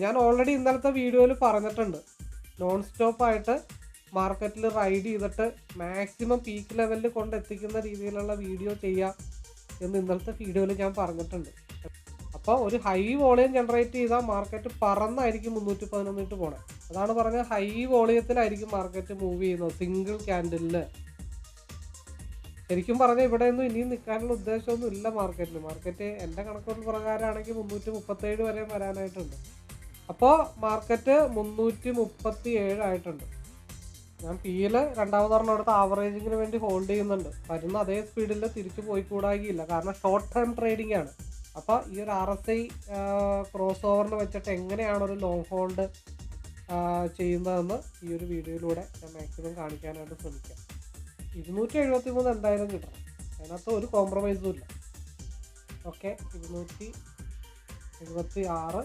ഞാൻ ഓൾറെഡി ഇന്നലത്തെ വീഡിയോയിൽ പറഞ്ഞിട്ടുണ്ട്, നോൺ സ്റ്റോപ്പായിട്ട് മാർക്കറ്റിൽ റൈഡ് ചെയ്തിട്ട് മാക്സിമം പീക്ക് ലെവലിൽ കൊണ്ടെത്തിക്കുന്ന രീതിയിലുള്ള വീഡിയോ ചെയ്യാം എന്ന് ഇന്നലത്തെ വീഡിയോയിൽ ഞാൻ പറഞ്ഞിട്ടുണ്ട്. അപ്പോൾ ഒരു ഹൈ വോളിയം ജനറേറ്റ് ചെയ്താൽ മാർക്കറ്റ് പറന്നായിരിക്കും 311 പോണേ. അതാണ് പറഞ്ഞത്, ഹൈ വോളിയത്തിലായിരിക്കും മാർക്കറ്റ് മൂവ് ചെയ്യുന്നത് സിംഗിൾ ക്യാൻഡിലിൽ. ശരിക്കും പറഞ്ഞാൽ ഇവിടെയൊന്നും ഇനിയും നിൽക്കാനുള്ള ഉദ്ദേശമൊന്നും ഇല്ല മാർക്കറ്റിൽ. മാർക്കറ്റ് എൻ്റെ കണക്കുകൾ പ്രകാരമാണെങ്കിൽ 337 വരെ വരാനായിട്ടുണ്ട്. അപ്പോൾ മാർക്കറ്റ് 337 ആയിട്ടുണ്ട്. ഞാൻ പിയിൽ രണ്ടാമതൊരെണ്ണം എടുത്ത് ആവറേജിങ്ങിന് വേണ്ടി ഹോൾഡ് ചെയ്യുന്നുണ്ട്. വരുന്ന അതേ സ്പീഡിൽ തിരിച്ചു പോയിക്കൂടാകില്ല, കാരണം ഷോർട്ട് ടേം ട്രേഡിംഗ് ആണ്. അപ്പോൾ ഈ ഒരു RSI ക്രോസ് ഓവറിന് വെച്ചിട്ട് എങ്ങനെയാണ് ഒരു ലോങ് ഹോൾഡ് ചെയ്യുന്നതെന്ന് ഈ ഒരു വീഡിയോയിലൂടെ ഞാൻ മാക്സിമം കാണിക്കാനായിട്ട് ശ്രമിക്കാം. 273 എന്തായാലും കിട്ടണം, അതിനകത്ത് ഒരു കോംപ്രമൈസും ഇല്ല. ഓക്കെ, 276